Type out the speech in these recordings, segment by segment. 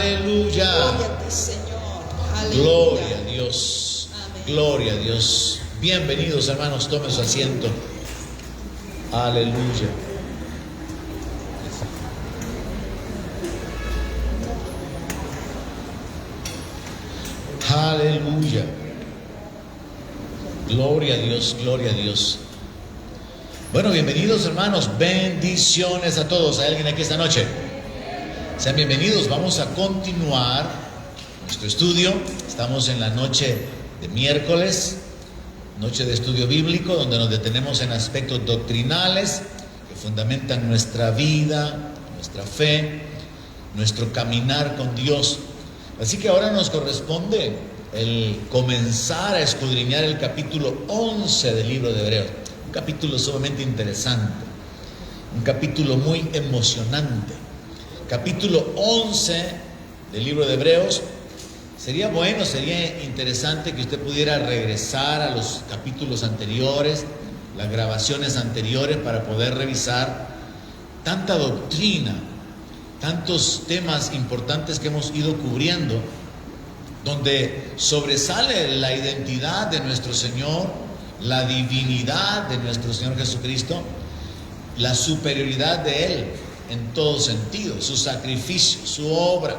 Aleluya. Gloria a ti, Señor. Aleluya. Gloria a Dios. Amén. Gloria a Dios. Bienvenidos, hermanos, tomen su asiento. Aleluya. Aleluya. Gloria a Dios, gloria a Dios. Bueno, bienvenidos, hermanos. Bendiciones a todos. ¿Hay alguien aquí esta noche? Sean bienvenidos. Vamos a continuar nuestro estudio. Estamos en la noche de miércoles, noche de estudio bíblico, donde nos detenemos en aspectos doctrinales que fundamentan nuestra vida, nuestra fe, nuestro caminar con Dios. Así que ahora nos corresponde el comenzar a escudriñar el capítulo 11 del libro de Hebreos. Un capítulo sumamente interesante, un capítulo muy emocionante. Capítulo 11 del libro de Hebreos. Sería interesante que usted pudiera regresar a los capítulos anteriores, las grabaciones anteriores, para poder revisar tanta doctrina, tantos temas importantes que hemos ido cubriendo, donde sobresale la identidad de nuestro Señor, la divinidad de nuestro Señor Jesucristo, la superioridad de Él en todo sentido, su sacrificio, su obra.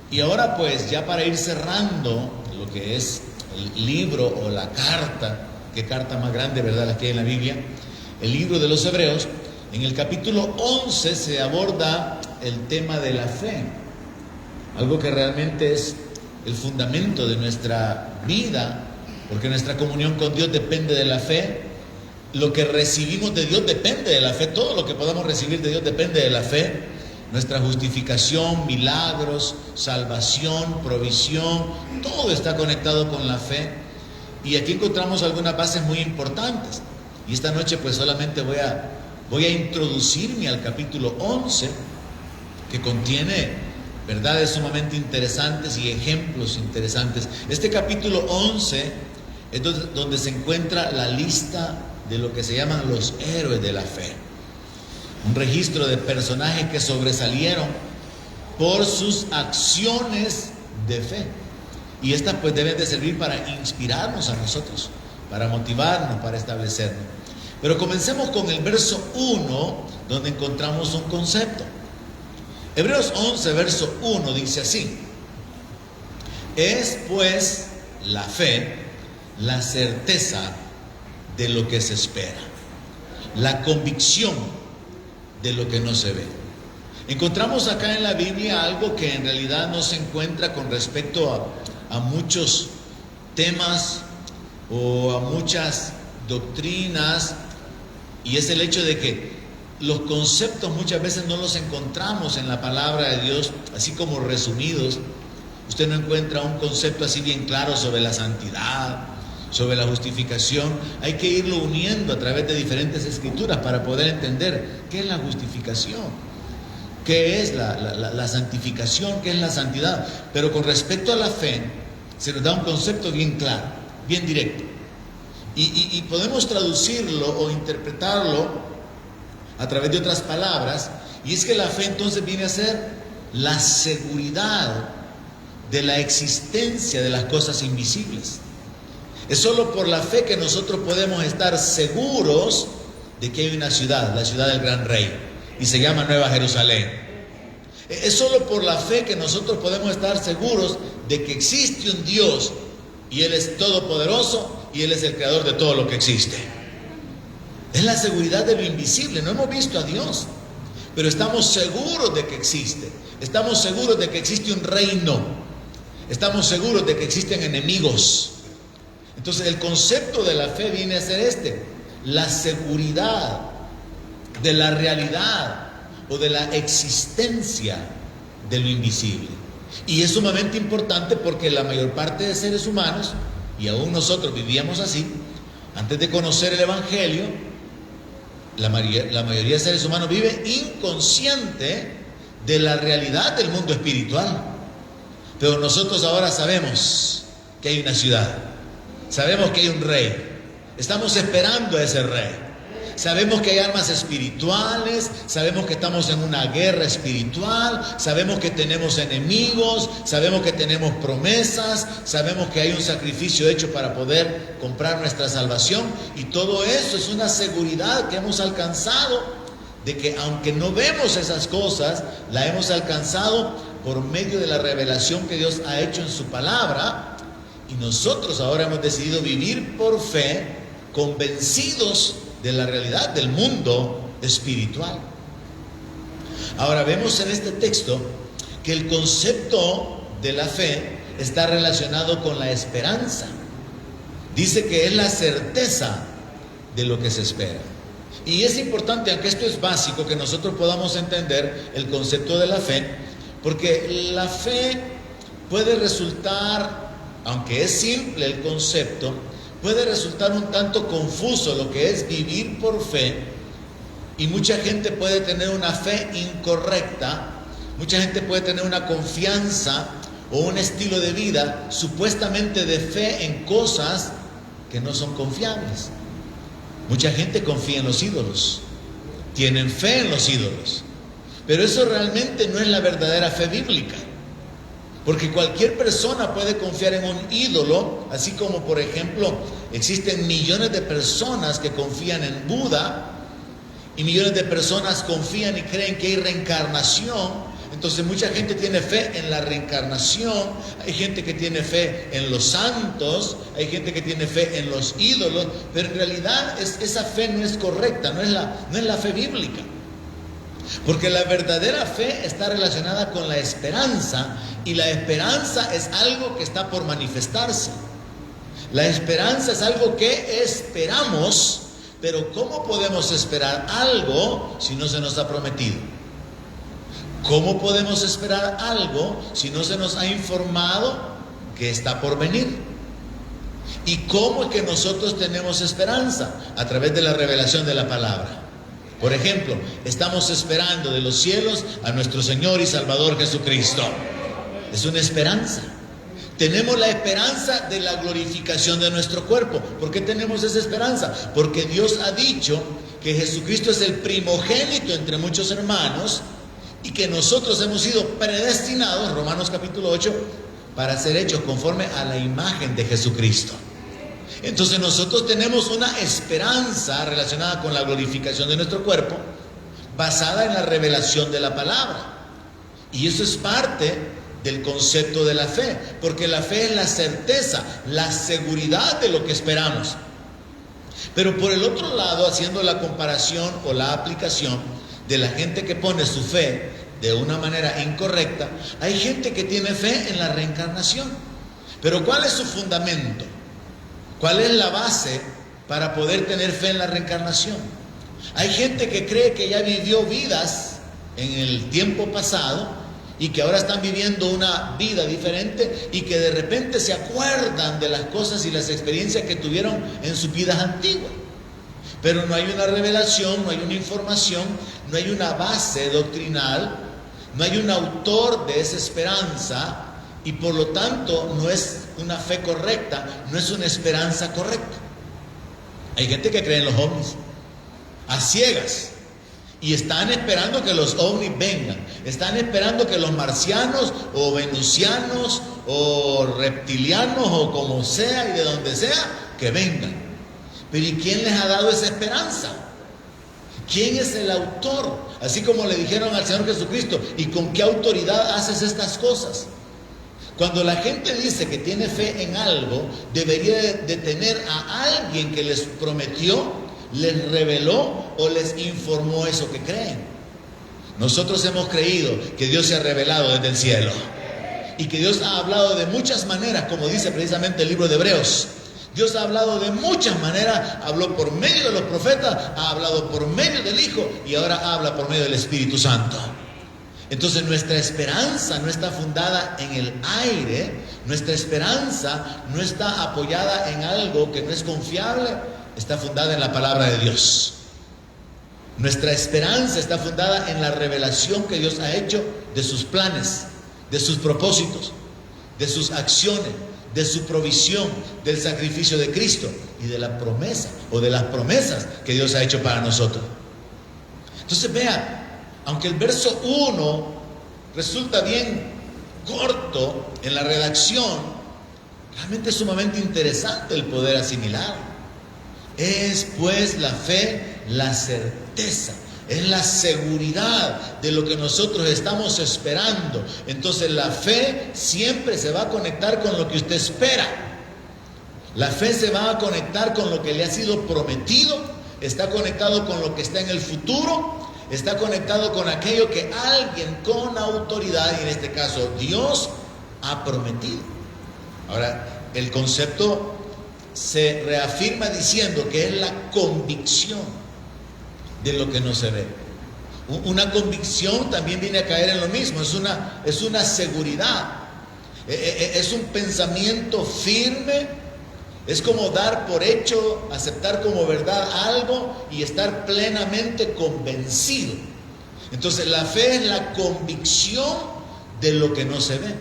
Y ahora pues, ya para ir cerrando lo que es el libro o la carta, qué carta más grande, ¿verdad?, la que hay en la Biblia, el libro de los Hebreos, en el capítulo 11 se aborda el tema de la fe, algo que realmente es el fundamento de nuestra vida, porque nuestra comunión con Dios depende de la fe. Lo que recibimos de Dios depende de la fe. Todo lo que podamos recibir de Dios depende de la fe. Nuestra justificación, milagros, salvación, provisión, todo está conectado con la fe. Y aquí encontramos algunas bases muy importantes. Y esta noche pues solamente voy a introducirme al capítulo 11, que contiene verdades sumamente interesantes y ejemplos interesantes. Este capítulo 11 es donde se encuentra la lista de lo que se llaman los héroes de la fe. Un registro de personajes que sobresalieron por sus acciones de fe. Y estas pues deben de servir para inspirarnos a nosotros, para motivarnos, para establecernos. Pero comencemos con el verso 1, donde encontramos un concepto. Hebreos 11, verso 1 dice así: es pues la fe la certeza de lo que se espera, la convicción de lo que no se ve. Encontramos acá en la Biblia algo que en realidad no se encuentra con respecto a muchos temas o a muchas doctrinas, y es el hecho de que los conceptos muchas veces no los encontramos en la palabra de Dios así como resumidos. Usted no encuentra un concepto así bien claro sobre la santidad, sobre la justificación. Hay que irlo uniendo a través de diferentes escrituras para poder entender qué es la justificación, qué es la santificación, qué es la santidad. Pero con respecto a la fe se nos da un concepto bien claro, bien directo, y podemos traducirlo o interpretarlo a través de otras palabras, y es que la fe entonces viene a ser la seguridad de la existencia de las cosas invisibles. Es solo por la fe que nosotros podemos estar seguros de que hay una ciudad, la ciudad del gran rey, y se llama Nueva Jerusalén. Es solo por la fe que nosotros podemos estar seguros de que existe un Dios, y Él es todopoderoso, y Él es el creador de todo lo que existe. Es la seguridad de lo invisible. No hemos visto a Dios, pero estamos seguros de que existe. Estamos seguros de que existe un reino. Estamos seguros de que existen enemigos. Entonces el concepto de la fe viene a ser la seguridad de la realidad o de la existencia de lo invisible. Y es sumamente importante porque la mayor parte de seres humanos, y aún nosotros vivíamos así, antes de conocer el Evangelio, la mayoría de seres humanos vive inconsciente de la realidad del mundo espiritual. Pero nosotros ahora sabemos que hay una ciudad, sabemos que hay un rey, estamos esperando a ese rey. sabemos que hay armas espirituales, sabemos que estamos en una guerra espiritual, sabemos que tenemos enemigos, sabemos que tenemos promesas, sabemos que hay un sacrificio hecho para poder comprar nuestra salvación, y todo eso es una seguridad que hemos alcanzado, de que aunque no vemos esas cosas, la hemos alcanzado por medio de la revelación que Dios ha hecho en su palabra. Y nosotros ahora hemos decidido vivir por fe, convencidos de la realidad del mundo espiritual. Ahora vemos en este texto que el concepto de la fe está relacionado con la esperanza. Dice que es la certeza de lo que se espera. Y es importante, aunque esto es básico, que nosotros podamos entender el concepto de la fe, porque la fe puede resultar, aunque es simple el concepto, puede resultar un tanto confuso lo que es vivir por fe, y mucha gente puede tener una fe incorrecta, mucha gente puede tener una confianza o un estilo de vida supuestamente de fe en cosas que no son confiables. Mucha gente confía en los ídolos, tienen fe en los ídolos, pero eso realmente no es la verdadera fe bíblica. Porque cualquier persona puede confiar en un ídolo, así como, por ejemplo, existen millones de personas que confían en Buda, y millones de personas confían y creen que hay reencarnación. Entonces mucha gente tiene fe en la reencarnación, hay gente que tiene fe en los santos, hay gente que tiene fe en los ídolos, pero en realidad esa fe no es correcta, no es la fe bíblica. Porque la verdadera fe está relacionada con la esperanza, y la esperanza es algo que está por manifestarse. La esperanza es algo que esperamos, pero ¿cómo podemos esperar algo si no se nos ha prometido? ¿Cómo podemos esperar algo si no se nos ha informado que está por venir? ¿Y cómo es que nosotros tenemos esperanza? A través de la revelación de la palabra. Por ejemplo, estamos esperando de los cielos a nuestro Señor y Salvador Jesucristo. Es una esperanza. Tenemos la esperanza de la glorificación de nuestro cuerpo. ¿Por qué tenemos esa esperanza? Porque Dios ha dicho que Jesucristo es el primogénito entre muchos hermanos, y que nosotros hemos sido predestinados, Romanos capítulo 8, para ser hechos conforme a la imagen de Jesucristo. Entonces nosotros tenemos una esperanza relacionada con la glorificación de nuestro cuerpo, basada en la revelación de la palabra. Y eso es parte del concepto de la fe, porque la fe es la certeza, la seguridad de lo que esperamos. Pero por el otro lado, haciendo la comparación o la aplicación de la gente que pone su fe de una manera incorrecta, hay gente que tiene fe en la reencarnación. Pero ¿cuál es su fundamento? ¿Cuál es la base para poder tener fe en la reencarnación? Hay gente que cree que ya vivió vidas en el tiempo pasado y que ahora están viviendo una vida diferente, y que de repente se acuerdan de las cosas y las experiencias que tuvieron en sus vidas antiguas. Pero no hay una revelación, no hay una información, no hay una base doctrinal, no hay un autor de esa esperanza, y por lo tanto no es una fe correcta, no es una esperanza correcta. Hay gente que cree en los ovnis a ciegas, y están esperando que los ovnis vengan, están esperando que los marcianos o venusianos o reptilianos o como sea y de donde sea, que vengan. Pero ¿y quién les ha dado esa esperanza? ¿Quién es el autor? Así como le dijeron al Señor Jesucristo: ¿y con qué autoridad haces estas cosas? Cuando la gente dice que tiene fe en algo, debería de tener a alguien que les prometió, les reveló o les informó eso que creen. Nosotros hemos creído que Dios se ha revelado desde el cielo, y que Dios ha hablado de muchas maneras, como dice precisamente el libro de Hebreos. Dios ha hablado de muchas maneras, habló por medio de los profetas, ha hablado por medio del Hijo, y ahora habla por medio del Espíritu Santo. Entonces nuestra esperanza no está fundada en el aire, nuestra esperanza no está apoyada en algo que no es confiable, está fundada en la palabra de Dios. Nuestra esperanza está fundada en la revelación que Dios ha hecho de sus planes, de sus propósitos, de sus acciones, de su provisión, del sacrificio de Cristo y de la promesa o de las promesas que Dios ha hecho para nosotros. Entonces vea, aunque el verso 1 resulta bien corto en la redacción, realmente es sumamente interesante el poder asimilar. Es pues la fe, la certeza, es la seguridad de lo que nosotros estamos esperando. Entonces la fe siempre se va a conectar con lo que usted espera. La fe se va a conectar con lo que le ha sido prometido, está conectado con lo que está en el futuro, está conectado con aquello que alguien con autoridad, y en este caso Dios, ha prometido. Ahora, el concepto se reafirma diciendo que es la convicción de lo que no se ve. Una convicción también viene a caer en lo mismo, es una seguridad, es un pensamiento firme, es como dar por hecho, aceptar como verdad algo y estar plenamente convencido. Entonces la fe es la convicción de lo que no se ve.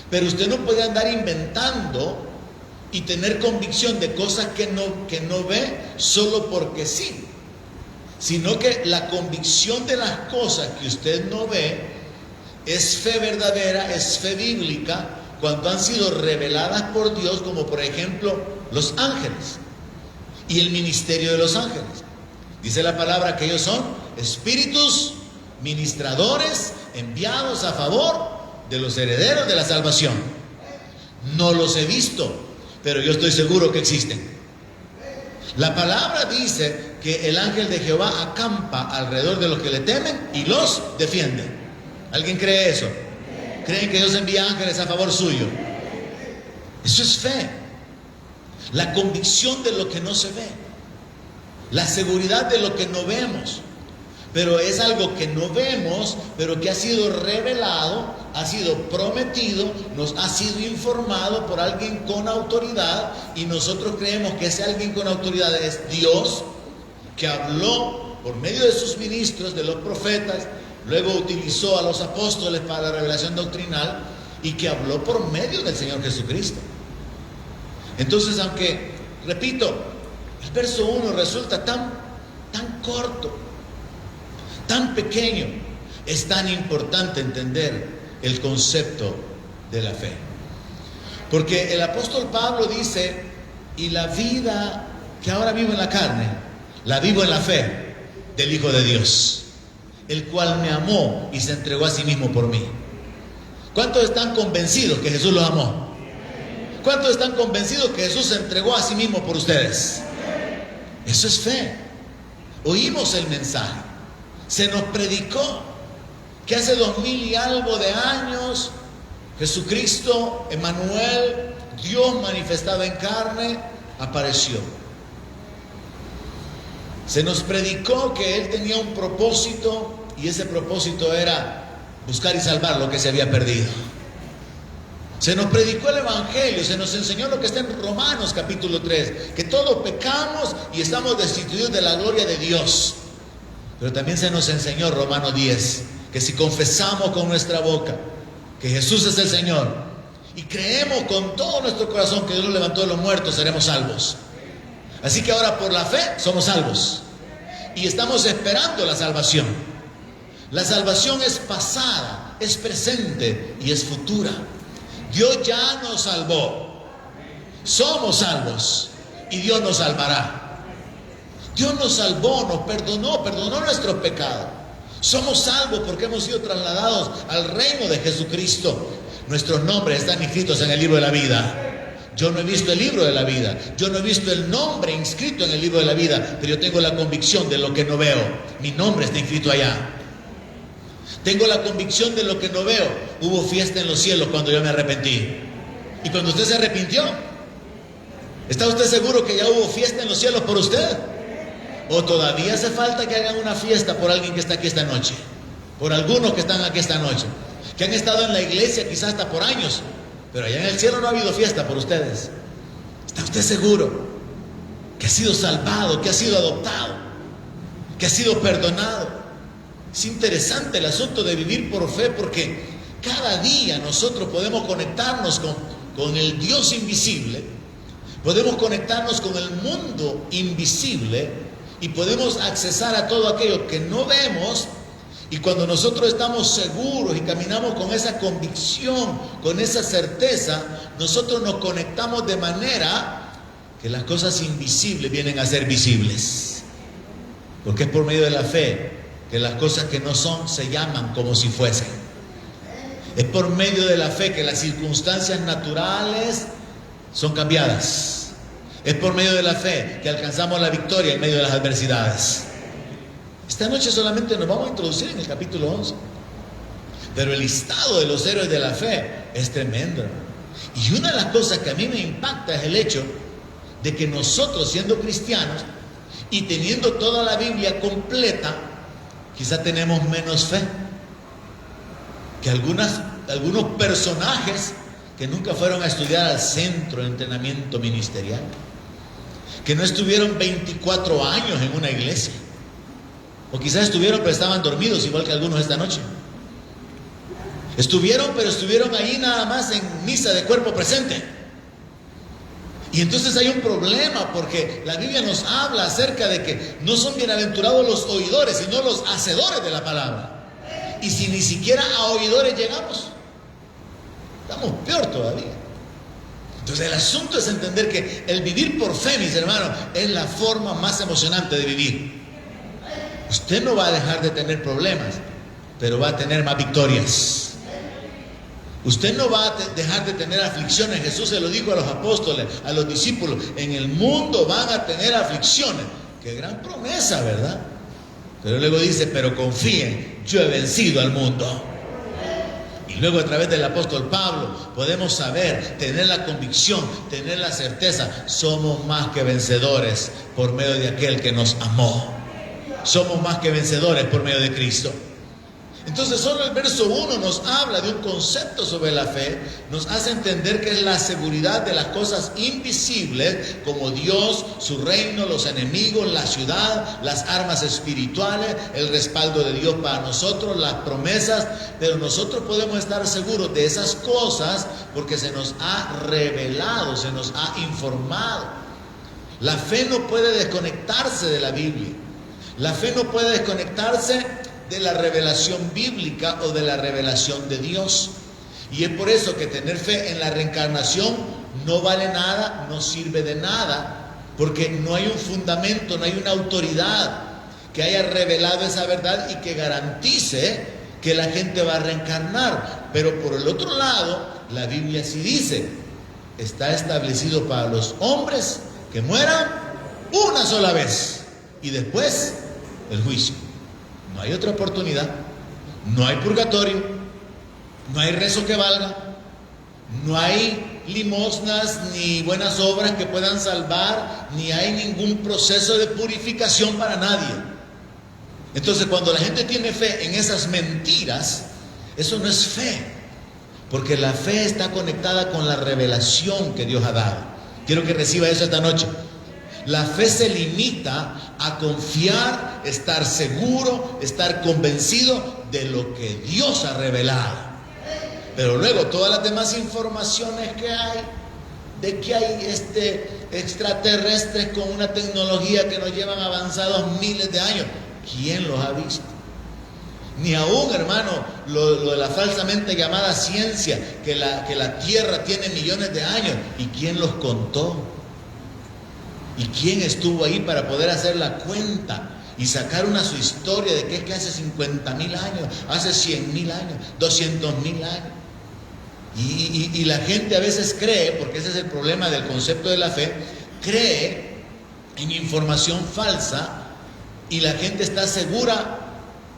Pero usted no puede andar inventando y tener convicción de cosas que no ve solo porque sí, sino que la convicción de las cosas que usted no ve es fe verdadera, es fe bíblica, cuando han sido reveladas por Dios, como por ejemplo los ángeles y el ministerio de los ángeles. Dice la palabra que ellos son espíritus ministradores enviados a favor de los herederos de la salvación. No los he visto, pero yo estoy seguro que existen. La palabra dice que el ángel de Jehová acampa alrededor de los que le temen y los defiende. ¿Alguien cree eso? ¿Creen que Dios envía ángeles a favor suyo? Eso es fe. La convicción de lo que no se ve. La seguridad de lo que no vemos. Pero es algo que no vemos, pero que ha sido revelado, ha sido prometido, nos ha sido informado por alguien con autoridad, y nosotros creemos que ese alguien con autoridad es Dios, que habló por medio de sus ministros, de los profetas, luego utilizó a los apóstoles para la revelación doctrinal, y que habló por medio del Señor Jesucristo. Entonces, aunque, repito, el verso 1 resulta tan corto, tan pequeño, es tan importante entender el concepto de la fe. Porque el apóstol Pablo dice: y la vida que ahora vivo en la carne, la vivo en la fe del Hijo de Dios, el cual me amó y se entregó a sí mismo por mí. ¿Cuántos están convencidos que Jesús los amó? ¿Cuántos están convencidos que Jesús se entregó a sí mismo por ustedes? Eso es fe. Oímos el mensaje, se nos predicó que hace 2000 y algo de años Jesucristo, Emmanuel, Dios manifestado en carne, apareció. Se nos predicó que Él tenía un propósito, y ese propósito era buscar y salvar lo que se había perdido. Se nos predicó el Evangelio, se nos enseñó lo que está en Romanos capítulo 3, que todos pecamos y estamos destituidos de la gloria de Dios. Pero también se nos enseñó Romanos 10, que si confesamos con nuestra boca que Jesús es el Señor y creemos con todo nuestro corazón que Dios lo levantó de los muertos, seremos salvos. Así que ahora por la fe somos salvos y estamos esperando la salvación. La salvación es pasada, es presente y es futura. Dios ya nos salvó, somos salvos y Dios nos salvará. Dios nos salvó, nos perdonó nuestros pecados. Somos salvos porque hemos sido trasladados al reino de Jesucristo. Nuestros nombres están inscritos en el libro de la vida. Yo no he visto el libro de la vida, yo no he visto el nombre inscrito en el libro de la vida, pero yo tengo la convicción de lo que no veo. Mi nombre está inscrito allá. Tengo la convicción de lo que no veo. Hubo fiesta en los cielos cuando yo me arrepentí. Y cuando usted se arrepintió, ¿está usted seguro que ya hubo fiesta en los cielos por usted? ¿O todavía hace falta que hagan una fiesta por alguien que está aquí esta noche? Por algunos que están aquí esta noche, que han estado en la iglesia quizás hasta por años, pero allá en el cielo no ha habido fiesta por ustedes. ¿Está usted seguro que ha sido salvado, que ha sido adoptado, que ha sido perdonado? Es interesante el asunto de vivir por fe, porque cada día nosotros podemos conectarnos con el Dios invisible, podemos conectarnos con el mundo invisible y podemos accesar a todo aquello que no vemos. Y cuando nosotros estamos seguros y caminamos con esa convicción, con esa certeza, nosotros nos conectamos de manera que las cosas invisibles vienen a ser visibles. Porque es por medio de la fe que las cosas que no son se llaman como si fuesen. Es por medio de la fe que las circunstancias naturales son cambiadas. Es por medio de la fe que alcanzamos la victoria en medio de las adversidades. Esta noche solamente nos vamos a introducir en el capítulo 11. Pero el listado de los héroes de la fe es tremendo. Y una de las cosas que a mí me impacta es el hecho de que nosotros, siendo cristianos y teniendo toda la Biblia completa, quizá tenemos menos fe que algunos personajes que nunca fueron a estudiar al centro de entrenamiento ministerial, que no estuvieron 24 años en una iglesia. O quizás estuvieron pero estaban dormidos, igual que algunos esta noche. Estuvieron, pero estuvieron ahí nada más en misa de cuerpo presente. Y entonces hay un problema, porque la Biblia nos habla acerca de que no son bienaventurados los oidores, sino los hacedores de la palabra. Y si ni siquiera a oidores llegamos, estamos peor todavía. Entonces el asunto es entender que el vivir por fe, mis hermanos, es la forma más emocionante de vivir. Usted no va a dejar de tener problemas, pero va a tener más victorias. Usted no va a dejar de tener aflicciones. Jesús se lo dijo a los apóstoles, a los discípulos: en el mundo van a tener aflicciones. Qué gran promesa, ¿verdad? Pero luego dice: pero confíen, yo he vencido al mundo. Y luego a través del apóstol Pablo podemos saber, tener la convicción, tener la certeza: somos más que vencedores por medio de aquel que nos amó. Somos más que vencedores por medio de Cristo. Entonces solo el verso 1 nos habla de un concepto sobre la fe, nos hace entender que es la seguridad de las cosas invisibles, como Dios, su reino, los enemigos, la ciudad, las armas espirituales, el respaldo de Dios para nosotros, las promesas. Pero nosotros podemos estar seguros de esas cosas porque se nos ha revelado, se nos ha informado. La fe no puede desconectarse de la Biblia. La fe no puede desconectarse de la revelación bíblica o de la revelación de Dios. Y es por eso que tener fe en la reencarnación no vale nada, no sirve de nada, porque no hay un fundamento, no hay una autoridad que haya revelado esa verdad y que garantice que la gente va a reencarnar. Pero por el otro lado, la Biblia sí dice: está establecido para los hombres que mueran una sola vez y después el juicio. No hay otra oportunidad, no hay purgatorio, no hay rezo que valga, no hay limosnas ni buenas obras que puedan salvar, ni hay ningún proceso de purificación para nadie. Entonces, cuando la gente tiene fe en esas mentiras, eso no es fe, porque la fe está conectada con la revelación que Dios ha dado. Quiero que reciba eso esta noche. La fe se limita a confiar, estar seguro, estar convencido de lo que Dios ha revelado. Pero luego todas las demás informaciones que hay, de que hay extraterrestres con una tecnología que nos llevan avanzados miles de años, ¿quién los ha visto? Ni aún, hermano, lo de la falsamente llamada ciencia, que la Tierra tiene millones de años, ¿y quién los contó? ¿Y quién estuvo ahí para poder hacer la cuenta y sacar su historia de que es que hace 50,000 años, hace 100,000 años, 200,000 años? Y la gente a veces cree, porque ese es el problema del concepto de la fe, cree en información falsa y la gente está segura,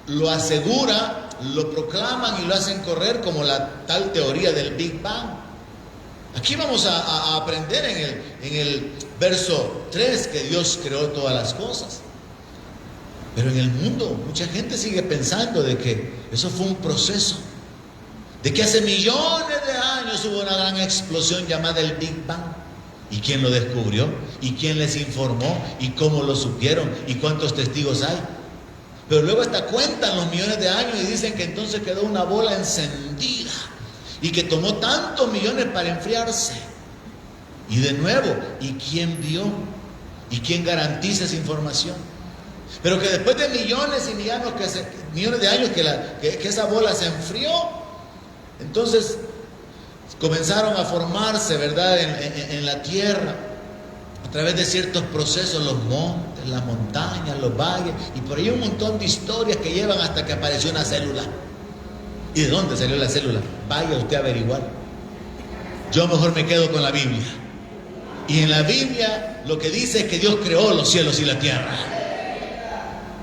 lo asegura, lo proclaman y lo hacen correr como la tal teoría del Big Bang. Aquí vamos a aprender en el verso 3 que Dios creó todas las cosas. Pero en el mundo mucha gente sigue pensando de que eso fue un proceso, de que hace millones de años hubo una gran explosión llamada el Big Bang. ¿Y quién lo descubrió? ¿Y quién les informó? ¿Y cómo lo supieron? ¿Y cuántos testigos hay? Pero luego hasta cuentan los millones de años y dicen que entonces quedó una bola encendida y que tomó tantos millones para enfriarse. Y de nuevo, ¿y quién vio? ¿Y quién garantiza esa información? Pero que después de millones y millones de años que esa bola se enfrió, entonces comenzaron a formarse, ¿verdad?, en la tierra, a través de ciertos procesos, los montes, las montañas, los valles, y por ahí un montón de historias que llevan hasta que apareció una célula. ¿Y de dónde salió la célula? Vaya usted a averiguar. Yo mejor me quedo con la Biblia. Y en la Biblia lo que dice es que Dios creó los cielos y la tierra.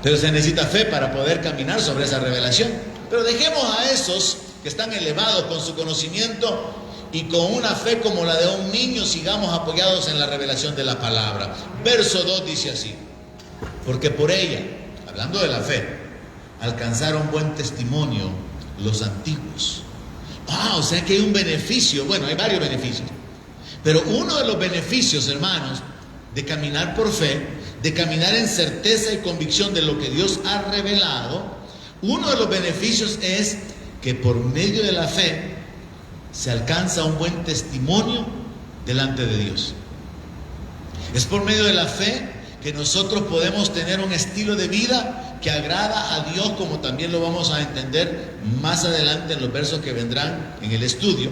Pero se necesita fe para poder caminar sobre esa revelación. Pero dejemos a esos que están elevados con su conocimiento y con una fe como la de un niño, sigamos apoyados en la revelación de la palabra. Verso 2 dice así: porque por ella, hablando de la fe, alcanzaron buen testimonio los antiguos. O sea que hay un beneficio. Bueno, hay varios beneficios, pero uno de los beneficios, hermanos, de caminar por fe, de caminar en certeza y convicción de lo que Dios ha revelado, uno de los beneficios es que por medio de la fe se alcanza un buen testimonio delante de Dios. Es por medio de la fe que nosotros podemos tener un estilo de vida que agrada a Dios, como también lo vamos a entender más adelante en los versos que vendrán en el estudio.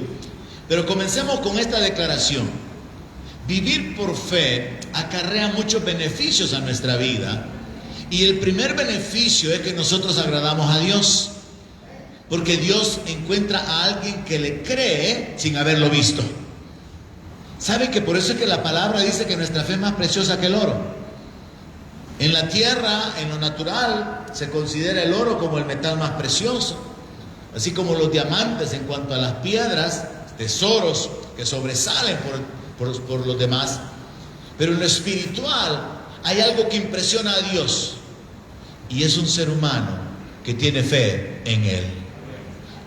Pero comencemos con esta declaración. Vivir por fe acarrea muchos beneficios a nuestra vida, y el primer beneficio es que nosotros agradamos a Dios, porque Dios encuentra a alguien que le cree sin haberlo visto. ¿Sabe que por eso es que la palabra dice que nuestra fe es más preciosa que el oro? En la tierra, en lo natural, se considera el oro como el metal más precioso, así como los diamantes en cuanto a las piedras, tesoros que sobresalen por los demás. Pero en lo espiritual hay algo que impresiona a Dios, y es un ser humano que tiene fe en Él.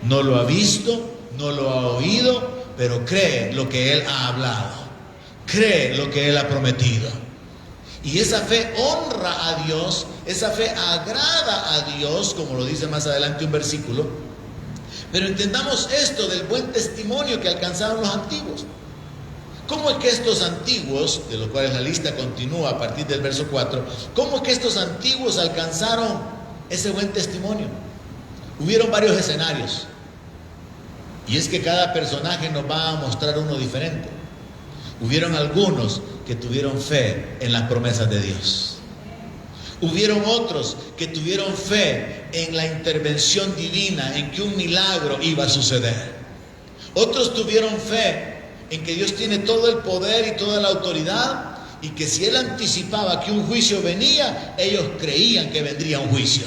No lo ha visto, no lo ha oído, pero cree lo que Él ha hablado, cree lo que Él ha prometido. Y esa fe honra a Dios, esa fe agrada a Dios, como lo dice más adelante un versículo. Pero entendamos esto del buen testimonio que alcanzaron los antiguos. ¿Cómo es que estos antiguos, de los cuales la lista continúa a partir del verso 4, cómo es que estos antiguos alcanzaron ese buen testimonio? Hubieron varios escenarios, y es que cada personaje nos va a mostrar uno diferente. Hubieron algunos que tuvieron fe en las promesas de Dios. Hubieron otros que tuvieron fe en la intervención divina, en que un milagro iba a suceder. Otros tuvieron fe en que Dios tiene todo el poder y toda la autoridad, y que si Él anticipaba que un juicio venía, ellos creían que vendría un juicio.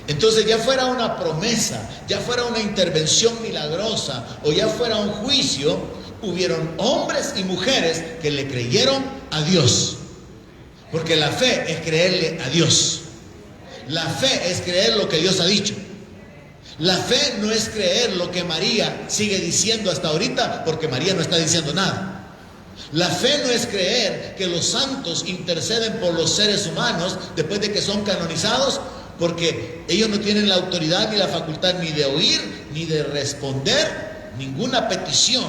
Entonces, ya fuera una promesa, ya fuera una intervención milagrosa o ya fuera un juicio, hubieron hombres y mujeres que le creyeron a Dios. Porque la fe es creerle a Dios. La fe es creer lo que Dios ha dicho. La fe no es creer lo que María sigue diciendo hasta ahorita, porque María no está diciendo nada. La fe no es creer que los santos interceden por los seres humanos después de que son canonizados, porque ellos no tienen la autoridad ni la facultad ni de oír ni de responder ninguna petición.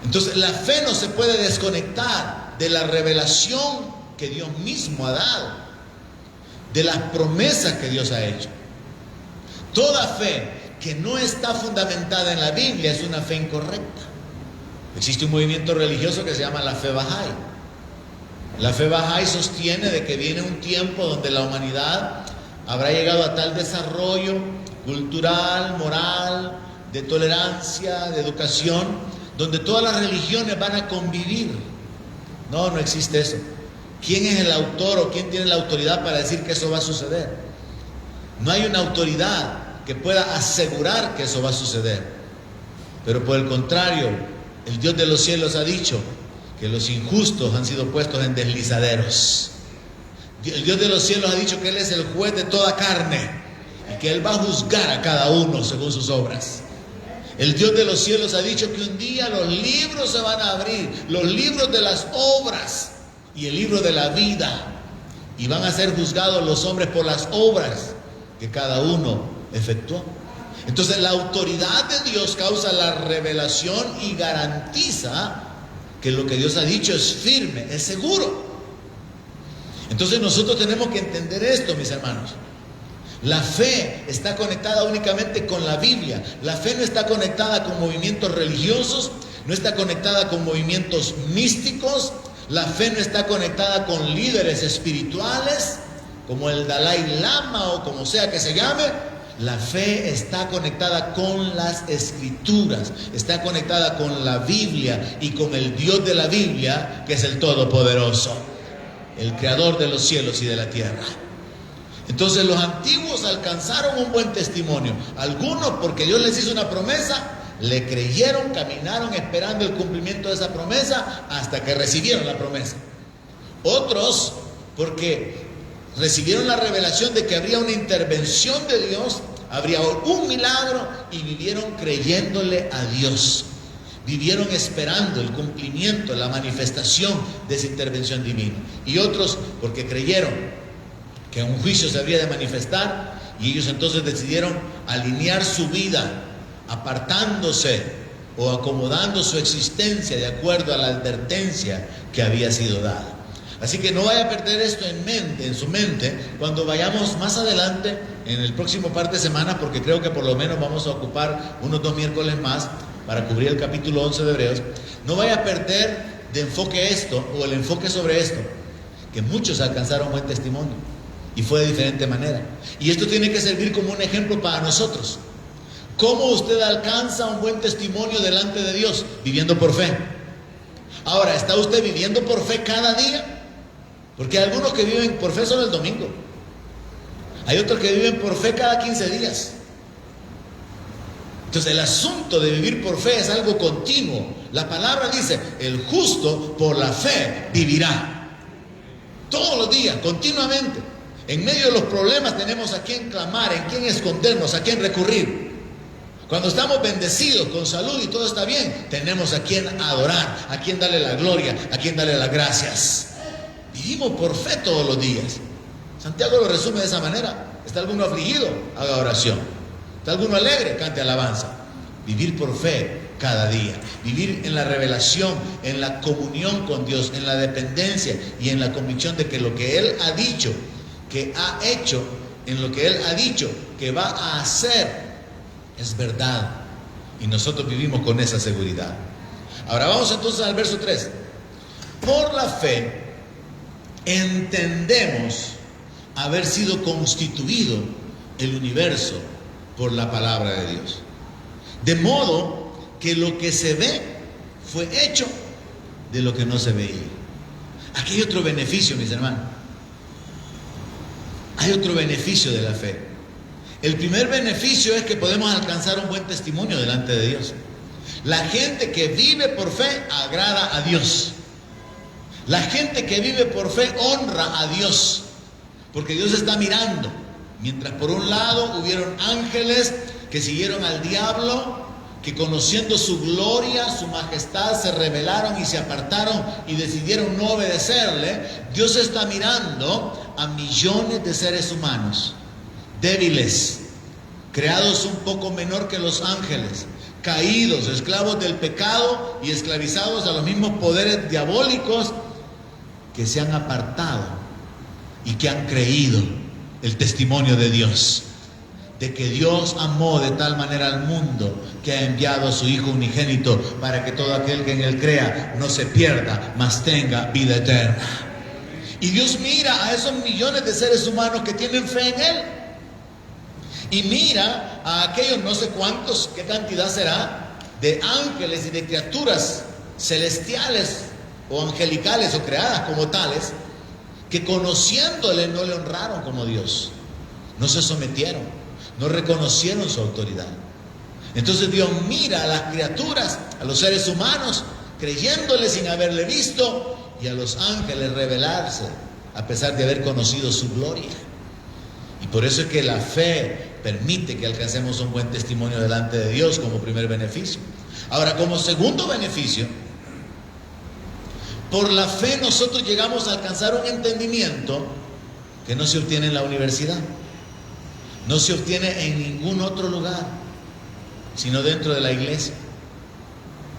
Entonces, la fe no se puede desconectar de la revelación que Dios mismo ha dado, de las promesas que Dios ha hecho. Toda fe que no está fundamentada en la Biblia es una fe incorrecta. Existe un movimiento religioso que se llama la fe Bahá'í. La fe Bahá'í sostiene de que viene un tiempo donde la humanidad habrá llegado a tal desarrollo cultural, moral, de tolerancia, de educación, donde todas las religiones van a convivir. No existe eso. ¿Quién es el autor o quién tiene la autoridad para decir que eso va a suceder? No hay una autoridad que pueda asegurar que eso va a suceder. Pero por el contrario, el Dios de los cielos ha dicho que los injustos han sido puestos en deslizaderos. El Dios de los cielos ha dicho que Él es el juez de toda carne y que Él va a juzgar a cada uno según sus obras. El Dios de los cielos ha dicho que un día los libros se van a abrir, los libros de las obras y el libro de la vida, y van a ser juzgados los hombres por las obras que cada uno efectuó. Entonces la autoridad de Dios causa la revelación y garantiza que lo que Dios ha dicho es firme, es seguro. Entonces nosotros tenemos que entender esto, mis hermanos. La fe está conectada únicamente con la Biblia. La fe no está conectada con movimientos religiosos, no está conectada con movimientos místicos. La fe no está conectada con líderes espirituales, como el Dalai Lama o como sea que se llame. La fe está conectada con las Escrituras, está conectada con la Biblia y con el Dios de la Biblia, que es el Todopoderoso, el Creador de los cielos y de la tierra. Entonces los antiguos alcanzaron un buen testimonio. Algunos, porque Dios les hizo una promesa, le creyeron, caminaron esperando el cumplimiento de esa promesa hasta que recibieron la promesa. Otros, porque recibieron la revelación de que habría una intervención de Dios, habría un milagro, y vivieron creyéndole a Dios. Vivieron esperando el cumplimiento, la manifestación de esa intervención divina. Y otros, porque creyeron que un juicio se habría de manifestar, y ellos entonces decidieron alinear su vida, apartándose o acomodando su existencia de acuerdo a la advertencia que había sido dada. Así que no vaya a perder esto en su mente, cuando vayamos más adelante, en el próximo par de semanas, porque creo que por lo menos vamos a ocupar unos 2 miércoles más para cubrir el capítulo 11 de Hebreos. No vaya a perder de enfoque esto, o el enfoque sobre esto, que muchos alcanzaron buen testimonio, y fue de diferente manera. Y esto tiene que servir como un ejemplo para nosotros. ¿Cómo usted alcanza un buen testimonio delante de Dios? Viviendo por fe. Ahora, ¿está usted viviendo por fe cada día? Porque hay algunos que viven por fe solo el domingo. Hay otros que viven por fe cada 15 días. Entonces el asunto de vivir por fe es algo continuo. La palabra dice, el justo por la fe vivirá. Todos los días, continuamente. En medio de los problemas tenemos a quien clamar, en quien escondernos, a quien recurrir. Cuando estamos bendecidos con salud y todo está bien, tenemos a quien adorar, a quien darle la gloria, a quien darle las gracias. Vivimos por fe todos los días. Santiago lo resume de esa manera. ¿Está alguno afligido? Haga oración. ¿Está alguno alegre? Cante alabanza. Vivir por fe cada día. Vivir en la revelación, en la comunión con Dios, en la dependencia y en la convicción de que lo que Él ha dicho, que ha hecho, en lo que Él ha dicho que va a hacer, es verdad. Y nosotros vivimos con esa seguridad. Ahora vamos entonces al verso 3. Por la fe entendemos haber sido constituido el universo por la palabra de Dios, de modo que lo que se ve fue hecho de lo que no se veía. Aquí hay otro beneficio, mis hermanos. Hay otro beneficio de la fe. El primer beneficio es que podemos alcanzar un buen testimonio delante de Dios. La gente que vive por fe agrada a Dios. La gente que vive por fe honra a Dios, porque Dios está mirando. Mientras por un lado hubieron ángeles que siguieron al diablo, que conociendo su gloria, su majestad, se rebelaron y se apartaron y decidieron no obedecerle. Dios está mirando a millones de seres humanos, débiles, creados un poco menor que los ángeles, caídos, esclavos del pecado y esclavizados a los mismos poderes diabólicos, que se han apartado y que han creído el testimonio de Dios, de que Dios amó de tal manera al mundo que ha enviado a su Hijo unigénito para que todo aquel que en Él crea no se pierda, mas tenga vida eterna. Y Dios mira a esos millones de seres humanos que tienen fe en Él, y mira a aquellos no sé cuántos, qué cantidad será, de ángeles y de criaturas celestiales o angelicales o creadas como tales, que conociéndole no le honraron como Dios, no se sometieron, no reconocieron su autoridad. Entonces Dios mira a las criaturas, a los seres humanos, creyéndole sin haberle visto, y a los ángeles revelarse a pesar de haber conocido su gloria. Y por eso es que la fe permite que alcancemos un buen testimonio delante de Dios como primer beneficio. Ahora, como segundo beneficio, por la fe nosotros llegamos a alcanzar un entendimiento que no se obtiene en la universidad, no se obtiene en ningún otro lugar. sino dentro de la iglesia.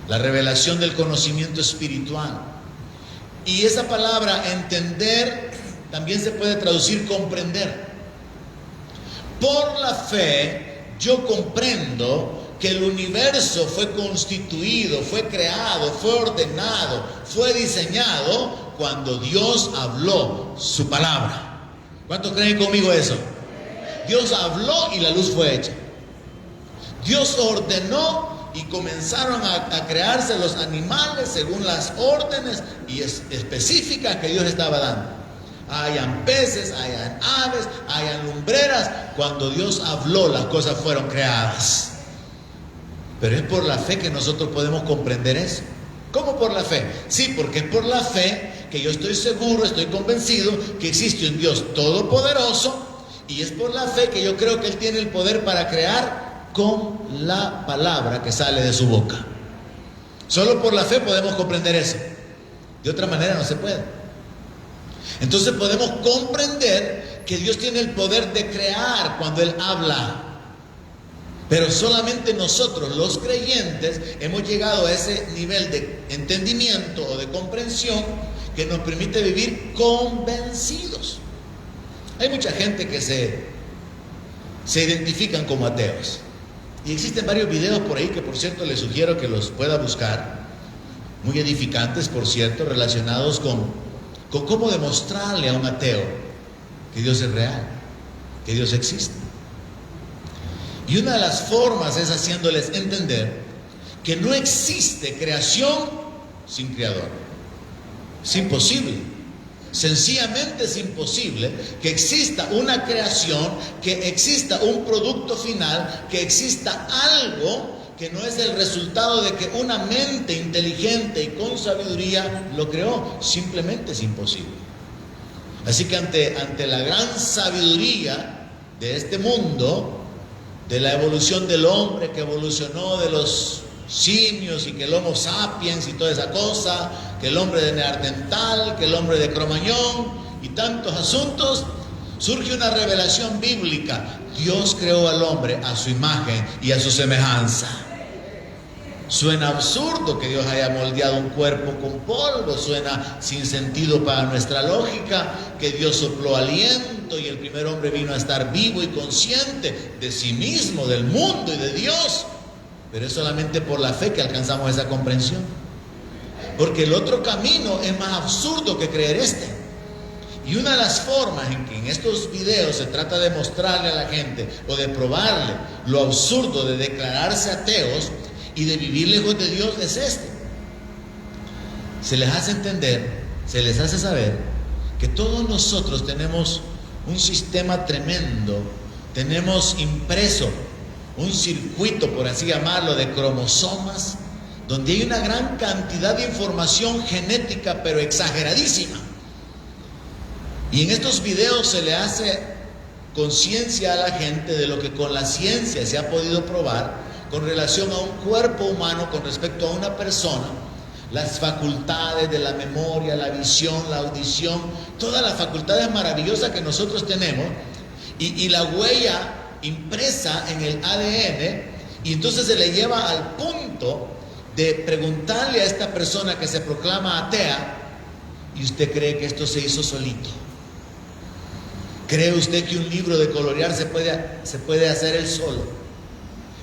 La revelación del conocimiento espiritual. Y esa palabra entender también se puede traducir comprender. Por la fe yo comprendo que el universo fue constituido, fue creado, fue ordenado, fue diseñado cuando Dios habló su palabra. ¿Cuántos creen conmigo eso? Dios habló y la luz fue hecha. Dios ordenó y comenzaron a crearse los animales según las órdenes y específicas que Dios estaba dando. Hayan peces, hayan aves, hayan lumbreras. Cuando Dios habló, las cosas fueron creadas. Pero es por la fe que nosotros podemos comprender eso. ¿Cómo por la fe? Sí, porque es por la fe que yo estoy seguro, estoy convencido que existe un Dios todopoderoso, y es por la fe que yo creo que Él tiene el poder para crear con la palabra que sale de su boca. Solo por la fe podemos comprender eso. De otra manera no se puede. Entonces podemos comprender que Dios tiene el poder de crear cuando Él habla. Pero solamente nosotros, los creyentes, hemos llegado a ese nivel de entendimiento o de comprensión que nos permite vivir convencidos. Hay mucha gente que se identifican como ateos. Y existen varios videos por ahí que, por cierto, les sugiero que los pueda buscar. Muy edificantes, por cierto, relacionados con cómo demostrarle a un ateo que Dios es real, que Dios existe. Y una de las formas es haciéndoles entender que no existe creación sin creador. Es imposible. Sencillamente es imposible que exista una creación, que exista un producto final, que exista algo que no es el resultado de que una mente inteligente y con sabiduría lo creó. Simplemente es imposible. Así que ante la gran sabiduría de este mundo, de la evolución del hombre que evolucionó de los simios y que el Homo sapiens y toda esa cosa, que el hombre de Neandertal, que el hombre de Cromañón y tantos asuntos, surge una revelación bíblica. Dios creó al hombre a su imagen y a su semejanza. Suena absurdo que Dios haya moldeado un cuerpo con polvo, suena sin sentido para nuestra lógica, que Dios sopló aliento y el primer hombre vino a estar vivo y consciente de sí mismo, del mundo y de Dios. Pero es solamente por la fe que alcanzamos esa comprensión. Porque el otro camino es más absurdo que creer este. Y una de las formas en que en estos videos se trata de mostrarle a la gente o de probarle lo absurdo de declararse ateos y de vivir lejos de Dios es este. Se les hace entender, se les hace saber que todos nosotros tenemos un sistema tremendo, tenemos impreso un circuito, por así llamarlo, de cromosomas, donde hay una gran cantidad de información genética, pero exageradísima. Y en estos videos se le hace conciencia a la gente de lo que con la ciencia se ha podido probar con relación a un cuerpo humano, con respecto a una persona, las facultades de la memoria, la visión, la audición, todas las facultades maravillosas que nosotros tenemos, y la huella impresa en el ADN, y entonces se le lleva al punto de preguntarle a esta persona que se proclama atea: ¿y usted cree que esto se hizo solito? ¿Cree usted que un libro de colorear se puede hacer él solo?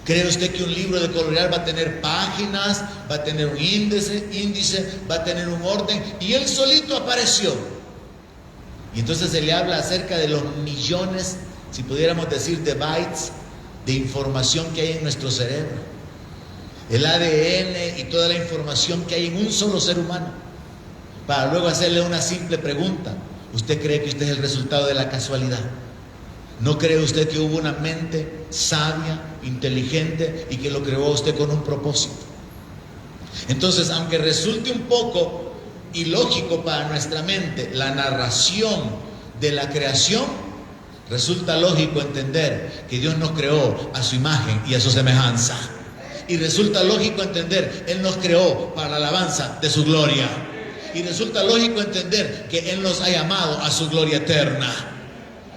¿Cree usted que un libro de colorear va a tener páginas, va a tener un índice, va a tener un orden? Y él solito apareció. Y entonces se le habla acerca de los millones, si pudiéramos decir, de bytes de información que hay en nuestro cerebro. El ADN y toda la información que hay en un solo ser humano. Para luego hacerle una simple pregunta: ¿usted cree que usted es el resultado de la casualidad? ¿No cree usted que hubo una mente sabia, inteligente y que lo creó usted con un propósito? Entonces, aunque resulte un poco ilógico para nuestra mente la narración de la creación, resulta lógico entender que Dios nos creó a su imagen y a su semejanza. Y resulta lógico entender, Él nos creó para la alabanza de su gloria. Y resulta lógico entender que Él nos ha llamado a su gloria eterna.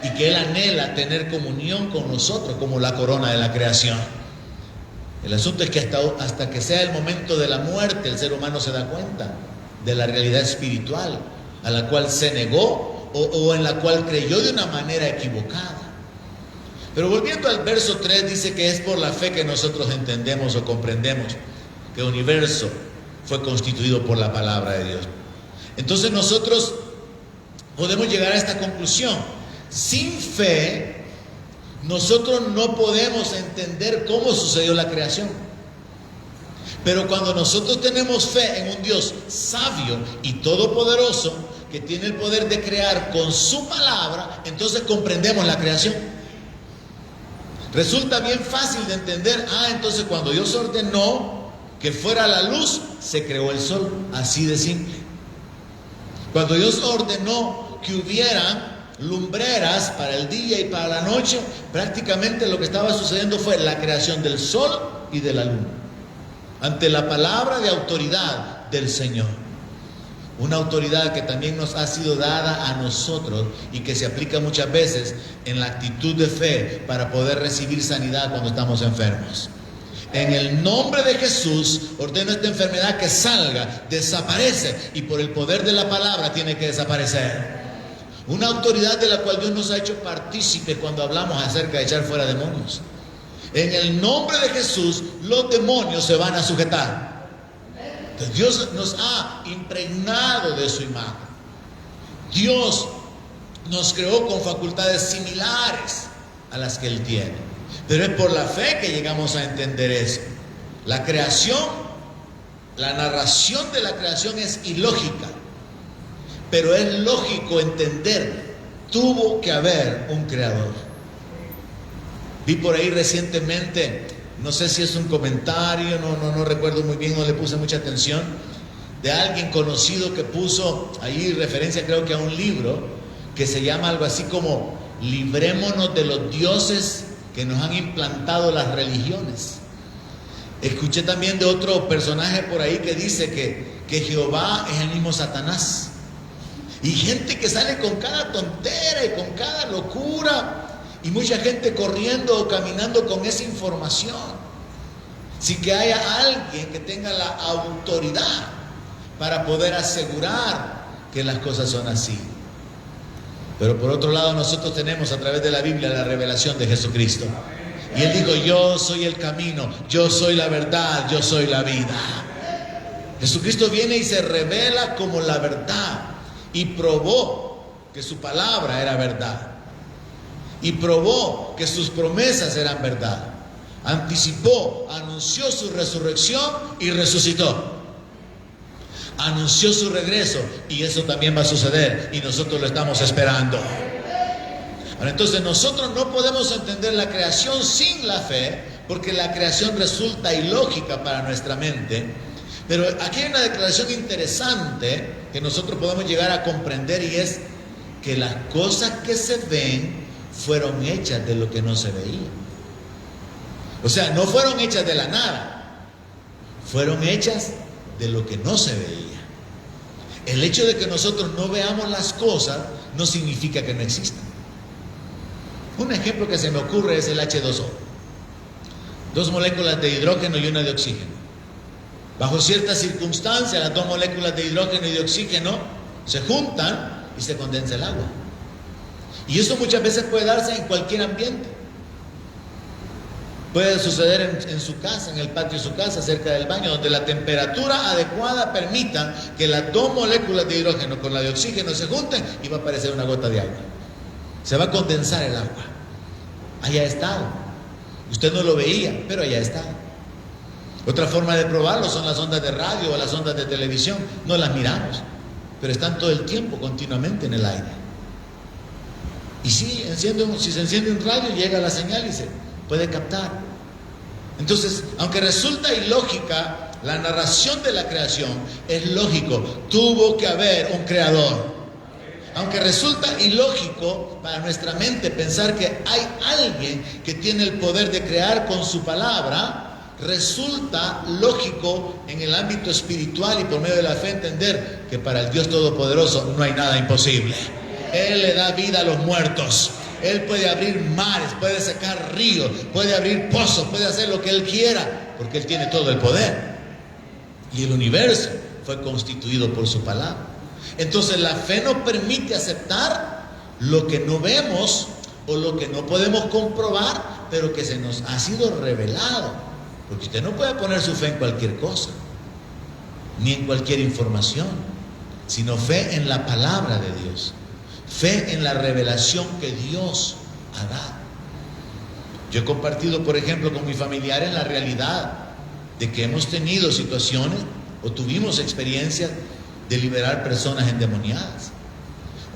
Y que Él anhela tener comunión con nosotros como la corona de la creación. El asunto es que hasta que sea el momento de la muerte, el ser humano se da cuenta de la realidad espiritual a la cual se negó o en la cual creyó de una manera equivocada. Pero volviendo al verso 3, dice que es por la fe que nosotros entendemos o comprendemos que el universo fue constituido por la palabra de Dios. Entonces nosotros podemos llegar a esta conclusión. Sin fe, nosotros no podemos entender cómo sucedió la creación. Pero cuando nosotros tenemos fe en un Dios sabio y todopoderoso, que tiene el poder de crear con su palabra, entonces comprendemos la creación. Resulta bien fácil de entender. Entonces cuando Dios ordenó que fuera la luz, se creó el sol. Así de simple. Cuando Dios ordenó que hubieran lumbreras para el día y para la noche, prácticamente lo que estaba sucediendo fue la creación del sol y de la luna, ante la palabra de autoridad del Señor. Una autoridad que también nos ha sido dada a nosotros y que se aplica muchas veces en la actitud de fe para poder recibir sanidad cuando estamos enfermos. En el nombre de Jesús ordeno esta enfermedad que salga, desaparece, y por el poder de la palabra tiene que desaparecer. Una autoridad de la cual Dios nos ha hecho partícipe cuando hablamos acerca de echar fuera demonios. En el nombre de Jesús, los demonios se van a sujetar. Entonces, Dios nos ha impregnado de su imagen. Dios nos creó con facultades similares a las que Él tiene. Pero es por la fe que llegamos a entender eso. La creación, la narración de la creación es ilógica. Pero es lógico entender, tuvo que haber un creador. Vi por ahí recientemente, no sé si es un comentario, no recuerdo muy bien, no le puse mucha atención, de alguien conocido que puso ahí referencia, creo que a un libro, que se llama algo así como Librémonos de los dioses que nos han implantado las religiones. Escuché también de otro personaje por ahí que dice que Jehová es el mismo Satanás. Y gente que sale con cada tontera y con cada locura, y mucha gente corriendo o caminando con esa información, sin que haya alguien que tenga la autoridad para poder asegurar que las cosas son así. Pero por otro lado, nosotros tenemos a través de la Biblia la revelación de Jesucristo. Y Él dijo: yo soy el camino, yo soy la verdad, yo soy la vida. Jesucristo viene y se revela como la verdad. Y probó que su palabra era verdad. Y probó que sus promesas eran verdad. Anticipó, anunció su resurrección y resucitó. Anunció su regreso, y eso también va a suceder, y nosotros lo estamos esperando. Ahora, entonces nosotros no podemos entender la creación sin la fe, porque la creación resulta ilógica para nuestra mente. Pero aquí hay una declaración interesante que nosotros podemos llegar a comprender, y es que las cosas que se ven fueron hechas de lo que no se veía. O sea, no fueron hechas de la nada, fueron hechas de lo que no se veía. El hecho de que nosotros no veamos las cosas no significa que no existan. Un ejemplo que se me ocurre es el H2O. 2 moléculas de hidrógeno y una de oxígeno. Bajo ciertas circunstancias, las 2 moléculas de hidrógeno y de oxígeno se juntan y se condensa el agua. Y eso muchas veces puede darse en cualquier ambiente. Puede suceder en su casa, en el patio de su casa, cerca del baño, donde la temperatura adecuada permita que las 2 moléculas de hidrógeno con la de oxígeno se junten y va a aparecer una gota de agua. Se va a condensar el agua. Allá ha estado. Usted no lo veía, pero allá está. Otra forma de probarlo son las ondas de radio o las ondas de televisión. No las miramos, pero están todo el tiempo, continuamente en el aire. Y si se enciende un radio, llega la señal y se puede captar. Entonces, aunque resulta ilógica la narración de la creación, es lógico, tuvo que haber un creador. Aunque resulta ilógico para nuestra mente pensar que hay alguien que tiene el poder de crear con su palabra, resulta lógico en el ámbito espiritual y por medio de la fe entender que para el Dios Todopoderoso no hay nada imposible. Él le da vida a los muertos. Él puede abrir mares, puede secar ríos, puede abrir pozos, puede hacer lo que Él quiera porque Él tiene todo el poder. Y el universo fue constituido por su palabra. Entonces la fe nos permite aceptar lo que no vemos o lo que no podemos comprobar, pero que se nos ha sido revelado. Porque usted no puede poner su fe en cualquier cosa, ni en cualquier información, sino fe en la palabra de Dios, fe en la revelación que Dios ha dado. Yo he compartido, por ejemplo, con mis familiares la realidad de que hemos tenido situaciones o tuvimos experiencias de liberar personas endemoniadas.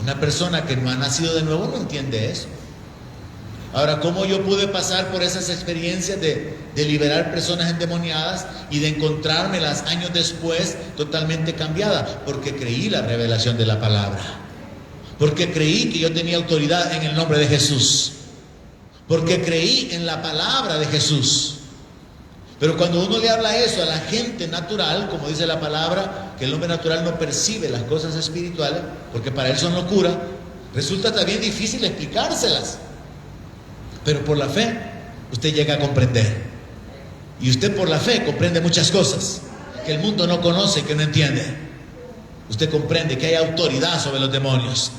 Una persona que no ha nacido de nuevo no entiende eso. Ahora, ¿cómo yo pude pasar por esas experiencias de liberar personas endemoniadas y de encontrármelas años después totalmente cambiadas? Porque creí la revelación de la palabra. Porque creí que yo tenía autoridad en el nombre de Jesús. Porque creí en la palabra de Jesús. Pero cuando uno le habla eso a la gente natural, como dice la palabra, que el hombre natural no percibe las cosas espirituales, porque para él son locura, resulta también difícil explicárselas. Pero por la fe, usted llega a comprender. Y usted por la fe comprende muchas cosas que el mundo no conoce, que no entiende. Usted comprende que hay autoridad sobre los demonios.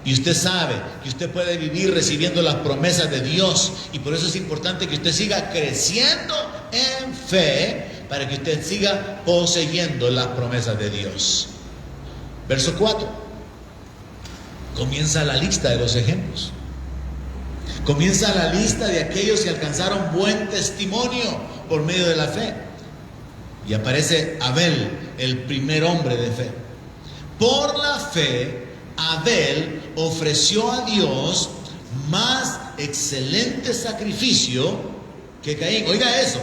Y usted sabe que usted puede vivir recibiendo las promesas de Dios. Y por eso es importante que usted siga creciendo en fe, para que usted siga poseyendo las promesas de Dios. Verso 4. Comienza la lista de los ejemplos. Comienza la lista de aquellos que alcanzaron buen testimonio por medio de la fe. Y aparece Abel, el primer hombre de fe. Por la fe, Abel ofreció a Dios más excelente sacrificio que Caín. Oiga eso,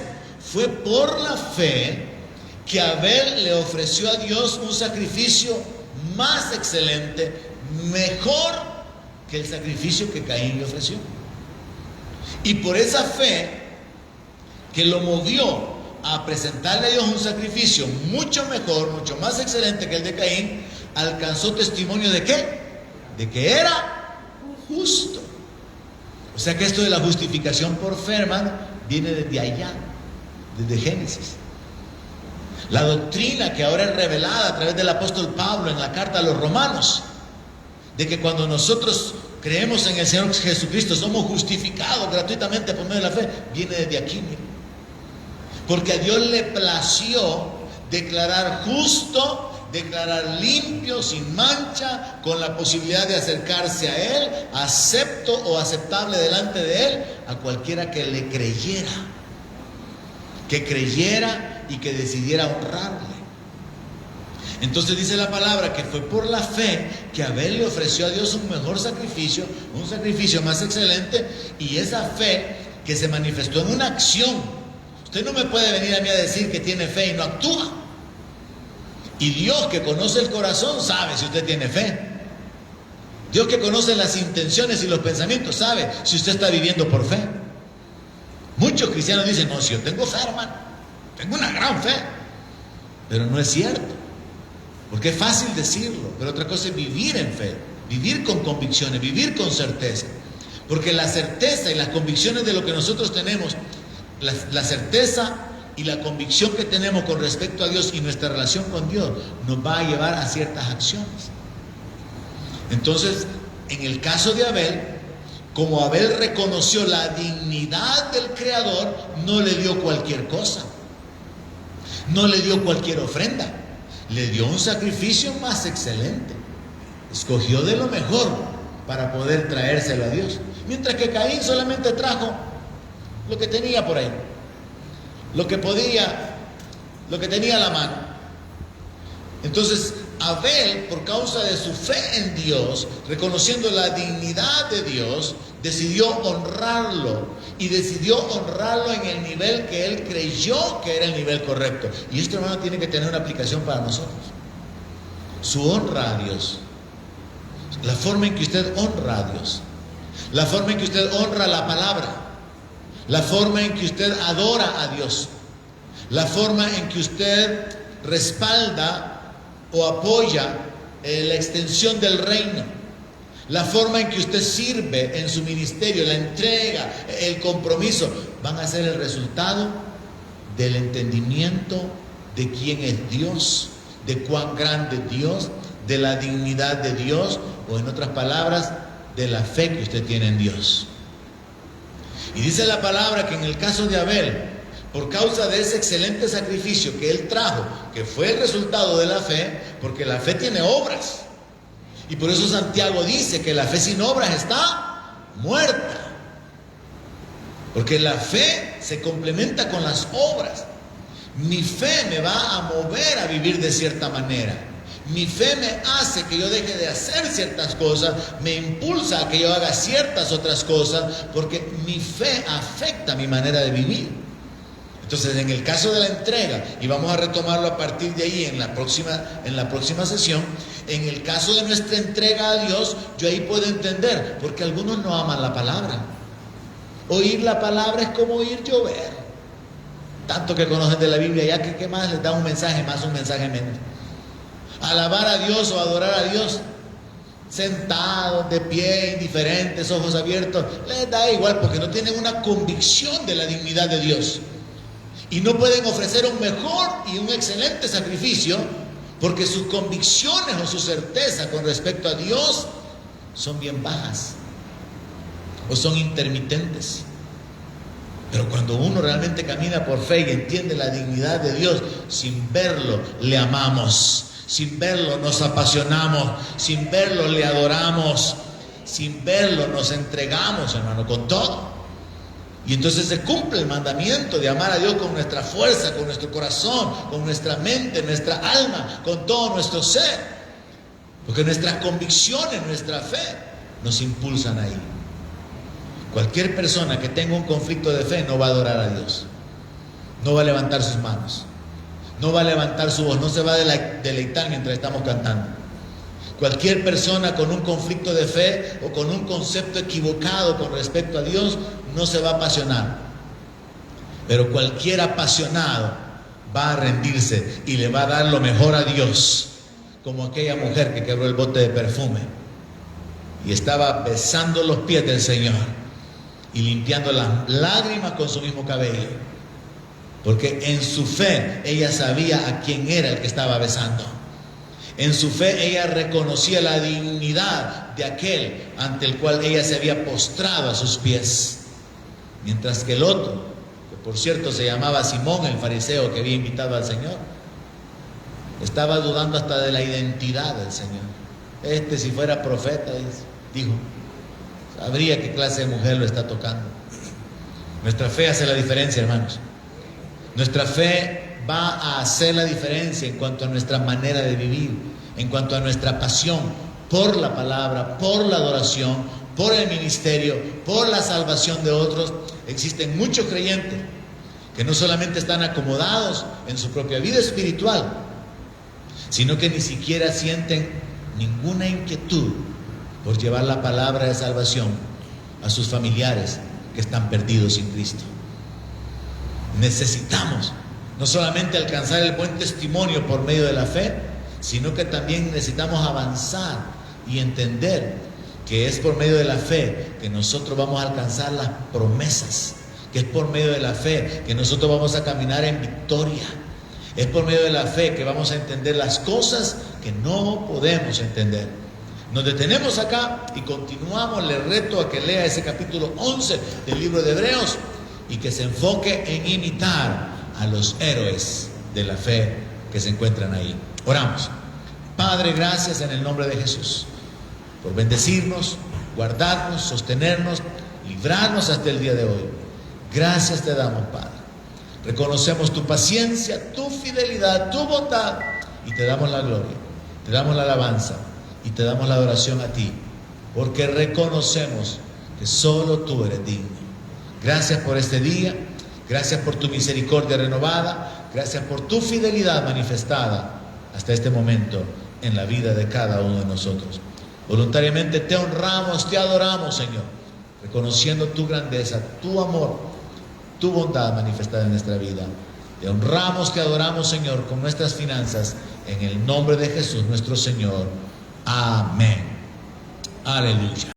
fue por la fe que Abel le ofreció a Dios un sacrificio más excelente, mejor que el sacrificio que Caín le ofreció. Y por esa fe que lo movió a presentarle a Dios un sacrificio mucho mejor, mucho más excelente que el de Caín, alcanzó testimonio ¿de qué? De que era justo. O sea que esto de la justificación por fe, hermano, viene desde allá, desde Génesis. La doctrina que ahora es revelada a través del apóstol Pablo en la carta a los Romanos, de que cuando nosotros creemos en el Señor Jesucristo somos justificados gratuitamente por medio de la fe, viene desde aquí, mire. Porque a Dios le plació declarar justo, declarar limpio, sin mancha, con la posibilidad de acercarse a Él, acepto o aceptable delante de Él, a cualquiera que le creyera, y que decidiera honrarle. Entonces dice la palabra que fue por la fe que Abel le ofreció a Dios un mejor sacrificio, un sacrificio más excelente, y esa fe que se manifestó en una acción. Usted no me puede venir a mí a decir que tiene fe y no actúa. Y Dios, que conoce el corazón, sabe si usted tiene fe. Dios, que conoce las intenciones y los pensamientos, sabe si usted está viviendo por fe. Muchos cristianos dicen: no, si yo tengo fe, hermano, tengo una gran fe. Pero no es cierto. Porque es fácil decirlo, pero otra cosa es vivir en fe, vivir con convicciones, vivir con certeza. Porque la certeza y las convicciones de lo que nosotros tenemos, la certeza y la convicción que tenemos con respecto a Dios y nuestra relación con Dios, nos va a llevar a ciertas acciones. Entonces, en el caso de Abel, como Abel reconoció la dignidad del Creador, no le dio cualquier cosa, no le dio cualquier ofrenda. Le dio un sacrificio más excelente. Escogió de lo mejor para poder traérselo a Dios. Mientras que Caín solamente trajo lo que tenía por ahí, lo que podía, lo que tenía a la mano. Entonces Abel, por causa de su fe en Dios, reconociendo la dignidad de Dios, decidió honrarlo. Y decidió honrarlo en el nivel que él creyó que era el nivel correcto. Y esto, hermano, tiene que tener una aplicación para nosotros. Su honra a Dios, la forma en que usted honra a Dios, la forma en que usted honra la palabra, la forma en que usted adora a Dios, la forma en que usted respalda o apoya la extensión del reino, la forma en que usted sirve en su ministerio, la entrega, el compromiso, van a ser el resultado del entendimiento de quién es Dios, de cuán grande es Dios, de la dignidad de Dios, o en otras palabras, de la fe que usted tiene en Dios. Y dice la palabra que en el caso de Abel, por causa de ese excelente sacrificio que él trajo, que fue el resultado de la fe, porque la fe tiene obras. Y por eso Santiago dice que la fe sin obras está muerta. Porque la fe se complementa con las obras. Mi fe me va a mover a vivir de cierta manera. Mi fe me hace que yo deje de hacer ciertas cosas, me impulsa a que yo haga ciertas otras cosas, porque mi fe afecta mi manera de vivir. Entonces, en el caso de la entrega, y vamos a retomarlo a partir de ahí en la próxima sesión, en el caso de nuestra entrega a Dios, yo ahí puedo entender, porque algunos no aman la palabra. Oír la palabra es como oír llover. Tanto que conocen de la Biblia, ya que ¿qué más les da un mensaje más, un mensaje menos? Alabar a Dios o adorar a Dios, sentados, de pie, indiferentes, ojos abiertos, les da igual, porque no tienen una convicción de la dignidad de Dios. Y no pueden ofrecer un mejor y un excelente sacrificio, porque sus convicciones o su certeza con respecto a Dios son bien bajas o son intermitentes. Pero cuando uno realmente camina por fe y entiende la dignidad de Dios, sin verlo le amamos, sin verlo nos apasionamos, sin verlo le adoramos, sin verlo nos entregamos, hermano, con todo. Y entonces se cumple el mandamiento de amar a Dios con nuestra fuerza, con nuestro corazón, con nuestra mente, nuestra alma, con todo nuestro ser. Porque nuestras convicciones, nuestra fe, nos impulsan ahí. Cualquier persona que tenga un conflicto de fe no va a adorar a Dios. No va a levantar sus manos. No va a levantar su voz. No se va a deleitar mientras estamos cantando. Cualquier persona con un conflicto de fe o con un concepto equivocado con respecto a Dios no se va a apasionar. Pero cualquier apasionado va a rendirse y le va a dar lo mejor a Dios, como aquella mujer que quebró el bote de perfume y estaba besando los pies del Señor y limpiando las lágrimas con su mismo cabello, porque en su fe ella sabía a quién era el que estaba besando. En su fe ella reconocía la dignidad de aquel ante el cual ella se había postrado a sus pies. Mientras que el otro, que por cierto se llamaba Simón, el fariseo que había invitado al Señor, estaba dudando hasta de la identidad del Señor. Si fuera profeta, dijo, sabría qué clase de mujer lo está tocando. Nuestra fe hace la diferencia, hermanos. Nuestra fe va a hacer la diferencia en cuanto a nuestra manera de vivir, en cuanto a nuestra pasión por la palabra, por la adoración, por el ministerio, por la salvación de otros. Existen muchos creyentes que no solamente están acomodados en su propia vida espiritual, sino que ni siquiera sienten ninguna inquietud por llevar la palabra de salvación a sus familiares que están perdidos sin Cristo. Necesitamos no solamente alcanzar el buen testimonio por medio de la fe, sino que también necesitamos avanzar y entender que es por medio de la fe que nosotros vamos a alcanzar las promesas, que es por medio de la fe que nosotros vamos a caminar en victoria, es por medio de la fe que vamos a entender las cosas que no podemos entender. Nos detenemos acá y continuamos. Le reto a que lea ese capítulo 11 del libro de Hebreos y que se enfoque en imitar a los héroes de la fe que se encuentran ahí. Oramos. Padre, gracias en el nombre de Jesús por bendecirnos, guardarnos, sostenernos, librarnos hasta el día de hoy. Gracias te damos, Padre. Reconocemos tu paciencia, tu fidelidad, tu bondad, y te damos la gloria, te damos la alabanza y te damos la adoración a ti, porque reconocemos que solo tú eres digno. Gracias por este día, gracias por tu misericordia renovada, gracias por tu fidelidad manifestada hasta este momento en la vida de cada uno de nosotros. Voluntariamente te honramos, te adoramos, Señor, reconociendo tu grandeza, tu amor, tu bondad manifestada en nuestra vida. Te honramos, te adoramos, Señor, con nuestras finanzas, en el nombre de Jesús nuestro Señor. Amén. Aleluya.